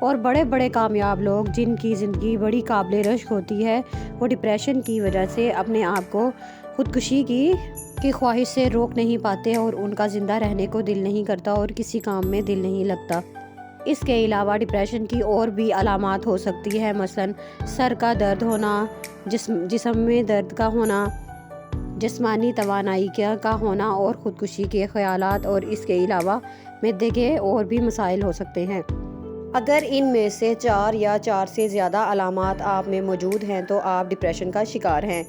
اور بڑے بڑے کامیاب لوگ جن کی زندگی بڑی قابل رشک ہوتی ہے، وہ ڈپریشن کی وجہ سے اپنے آپ کو خودکشی کی خواہش سے روک نہیں پاتے اور ان کا زندہ رہنے کو دل نہیں کرتا اور کسی کام میں دل نہیں لگتا۔ اس کے علاوہ ڈپریشن کی اور بھی علامات ہو سکتی ہے، مثلاً سر کا درد ہونا، جسم میں درد کا ہونا، جسمانی توانائی کا ہونا اور خودکشی کے خیالات، اور اس کے علاوہ معدے کے اور بھی مسائل ہو سکتے ہیں۔ اگر ان میں سے 4 یا 4 سے زیادہ علامات آپ میں موجود ہیں تو آپ ڈپریشن کا شکار ہیں۔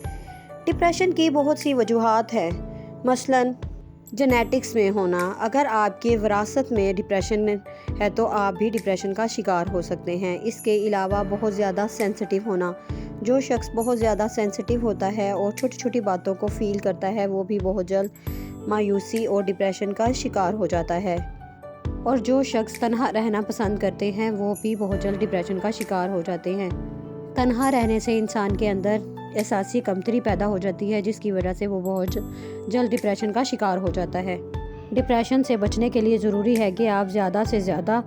ڈپریشن کی بہت سی وجوہات ہیں، مثلاً جینیٹکس میں ہونا۔ اگر آپ کی وراثت میں ڈپریشن ہے تو آپ بھی ڈپریشن کا شکار ہو سکتے ہیں۔ اس کے علاوہ بہت زیادہ سینسٹیو ہونا۔ جو شخص بہت زیادہ سینسٹیو ہوتا ہے اور چھوٹی چھوٹی باتوں کو فیل کرتا ہے، وہ بھی بہت جلد مایوسی اور ڈپریشن کا شکار ہو جاتا ہے۔ اور جو شخص تنہا رہنا پسند کرتے ہیں، وہ بھی بہت جلد ڈپریشن کا شکار ہو جاتے ہیں۔ تنہا رہنے سے انسان کے اندر احساسی کمتری پیدا ہو جاتی ہے، جس کی وجہ سے وہ بہت جلد ڈپریشن کا شکار ہو جاتا ہے۔ ڈپریشن سے بچنے کے لیے ضروری ہے کہ آپ زیادہ سے زیادہ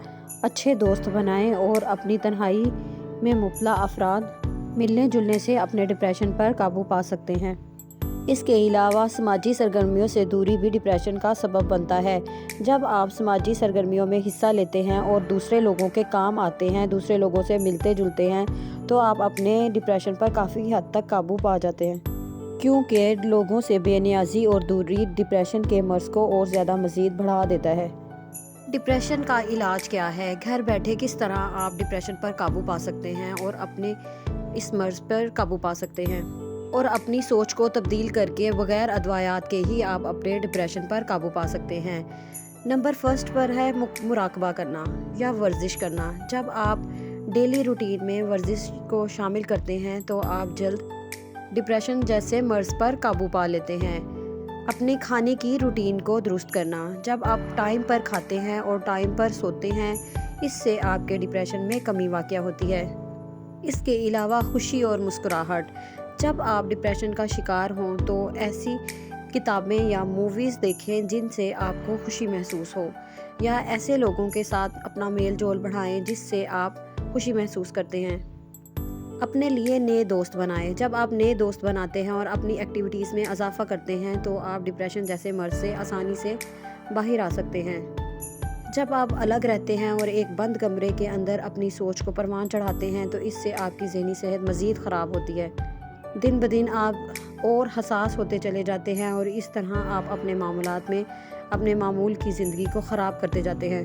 اچھے دوست بنائیں اور اپنی تنہائی میں مبتلا افراد ملنے جلنے سے اپنے ڈپریشن پر قابو پا سکتے ہیں۔ اس کے علاوہ سماجی سرگرمیوں سے دوری بھی ڈپریشن کا سبب بنتا ہے۔ جب آپ سماجی سرگرمیوں میں حصہ لیتے ہیں اور دوسرے لوگوں کے کام آتے ہیں، دوسرے لوگوں سے ملتے جلتے ہیں، تو آپ اپنے ڈپریشن پر کافی حد تک قابو پا جاتے ہیں، کیونکہ لوگوں سے بے نیازی اور دوری ڈپریشن کے مرض کو اور زیادہ مزید بڑھا دیتا ہے۔ ڈپریشن کا علاج کیا ہے؟ گھر بیٹھے کس طرح آپ ڈپریشن پر قابو پا سکتے ہیں اور اپنے اس مرض پر قابو پا سکتے ہیں، اور اپنی سوچ کو تبدیل کر کے بغیر ادویات کے ہی آپ اپنے ڈپریشن پر قابو پا سکتے ہیں۔ نمبر 1 پر ہے مراقبہ کرنا یا ورزش کرنا۔ جب آپ ڈیلی روٹین میں ورزش کو شامل کرتے ہیں تو آپ جلد ڈپریشن جیسے مرض پر قابو پا لیتے ہیں۔ اپنے کھانے کی روٹین کو درست کرنا۔ جب آپ ٹائم پر کھاتے ہیں اور ٹائم پر سوتے ہیں، اس سے آپ کے ڈپریشن میں کمی واقع ہوتی ہے۔ اس کے علاوہ خوشی اور مسکراہٹ۔ جب آپ ڈپریشن کا شکار ہوں تو ایسی کتابیں یا موویز دیکھیں جن سے آپ کو خوشی محسوس ہو، یا ایسے لوگوں کے ساتھ اپنا میل جول بڑھائیں جس سے آپ خوشی محسوس کرتے ہیں۔ اپنے لیے نئے دوست بنائیں۔ جب آپ نئے دوست بناتے ہیں اور اپنی ایکٹیویٹیز میں اضافہ کرتے ہیں تو آپ ڈپریشن جیسے مرض سے آسانی سے باہر آ سکتے ہیں۔ جب آپ الگ رہتے ہیں اور ایک بند کمرے کے اندر اپنی سوچ کو پروان چڑھاتے ہیں تو اس سے آپ کی ذہنی صحت مزید خراب ہوتی ہے۔ دن بدن آپ اور حساس ہوتے چلے جاتے ہیں اور اس طرح آپ اپنے معاملات میں اپنے معمول کی زندگی کو خراب کرتے جاتے ہیں۔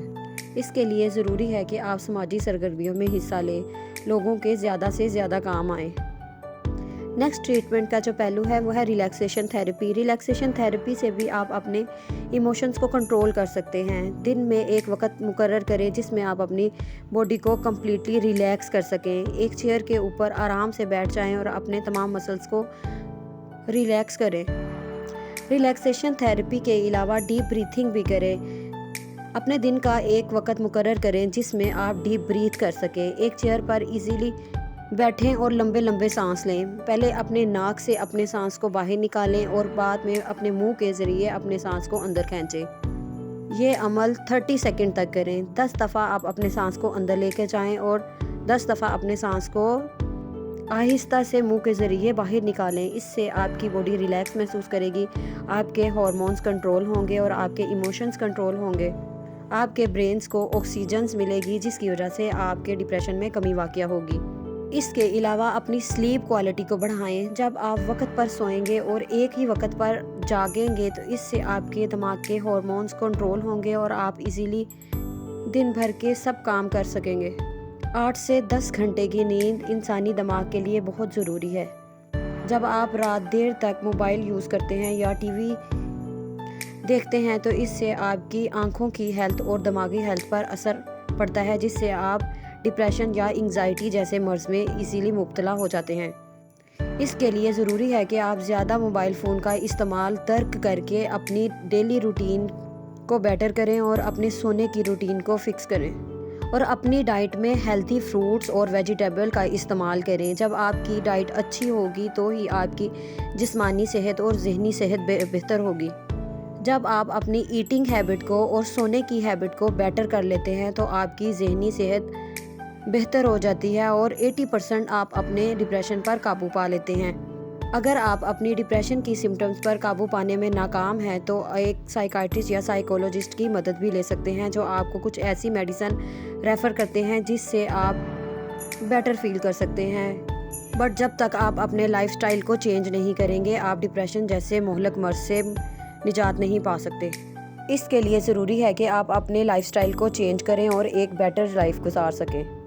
اس کے لیے ضروری ہے کہ آپ سماجی سرگرمیوں میں حصہ لیں، لوگوں کے زیادہ سے زیادہ کام آئیں۔ نیکسٹ ٹریٹمنٹ کا جو پہلو ہے وہ ہے ریلیکسیشن تھیراپی۔ ریلیکسیشن تھیراپی سے بھی آپ اپنے ایموشنز کو کنٹرول کر سکتے ہیں۔ دن میں ایک وقت مقرر کریں جس میں آپ اپنی باڈی کو کمپلیٹلی ریلیکس کر سکیں۔ ایک چیئر کے اوپر آرام سے بیٹھ جائیں اور اپنے تمام مسلز کو ریلیکس کریں۔ ریلیکسیشن تھیراپی کے علاوہ ڈیپ بریتھنگ بھی کریں۔ اپنے دن کا ایک وقت مقرر کریں جس میں آپ ڈیپ بریتھ کر سکیں۔ ایک چیئر پر ایزیلی بیٹھیں اور لمبے لمبے سانس لیں۔ پہلے اپنے ناک سے اپنے سانس کو باہر نکالیں اور بعد میں اپنے منہ کے ذریعے اپنے سانس کو اندر کھینچیں۔ یہ عمل 30 سیکنڈ تک کریں۔ 10 دفعہ آپ اپنے سانس کو اندر لے کے جائیں اور 10 دفعہ اپنے سانس کو آہستہ سے منہ کے ذریعے باہر نکالیں۔ اس سے آپ کی باڈی ریلیکس محسوس کرے گی، آپ کے ہارمونز کنٹرول ہوں گے اور آپ کے ایموشنز کنٹرول ہوں گے۔ آپ کے برینز کو آکسیجنز ملے گی جس کی وجہ سے آپ کے ڈپریشن میں کمی واقع ہوگی۔ اس کے علاوہ اپنی سلیپ کوالٹی کو بڑھائیں۔ جب آپ وقت پر سوئیں گے اور ایک ہی وقت پر جاگیں گے تو اس سے آپ کے دماغ کے ہارمونز کنٹرول ہوں گے اور آپ ایزیلی دن بھر کے سب کام کر سکیں گے۔ 8 سے 10 گھنٹے کی نیند انسانی دماغ کے لیے بہت ضروری ہے۔ جب آپ رات دیر تک موبائل یوز کرتے ہیں یا ٹی وی دیکھتے ہیں تو اس سے آپ کی آنکھوں کی ہیلتھ اور دماغی ہیلتھ پر اثر پڑتا ہے، جس سے آپ ڈپریشن یا انگزائٹی جیسے مرض میں ایزیلی مبتلا ہو جاتے ہیں۔ اس کے لیے ضروری ہے کہ آپ زیادہ موبائل فون کا استعمال ترک کر کے اپنی ڈیلی روٹین کو بیٹر کریں اور اپنے سونے کی روٹین کو فکس کریں، اور اپنی ڈائٹ میں ہیلتھی فروٹس اور ویجیٹیبل کا استعمال کریں۔ جب آپ کی ڈائٹ اچھی ہوگی تو ہی آپ کی جسمانی صحت اور ذہنی صحت بہتر ہوگی۔ جب آپ اپنی ایٹنگ ہیبٹ کو اور سونے کی ہیبٹ کو بیٹر کر لیتے ہیں تو آپ کی ذہنی صحت بہتر ہو جاتی ہے اور 80% آپ اپنے ڈپریشن پر قابو پا لیتے ہیں۔ اگر آپ اپنی ڈپریشن کی سمٹمز پر قابو پانے میں ناکام ہیں تو ایک سائیکائٹرسٹ یا سائیکولوجسٹ کی مدد بھی لے سکتے ہیں، جو آپ کو کچھ ایسی میڈیسن ریفر کرتے ہیں جس سے آپ بیٹر فیل کر سکتے ہیں۔ بٹ جب تک آپ اپنے لائف سٹائل کو چینج نہیں کریں گے، آپ ڈپریشن جیسے مہلک مرض سے نجات نہیں پا سکتے۔ اس کے لیے ضروری ہے کہ آپ اپنے لائف سٹائل کو چینج کریں اور ایک بیٹر لائف گزار سکیں۔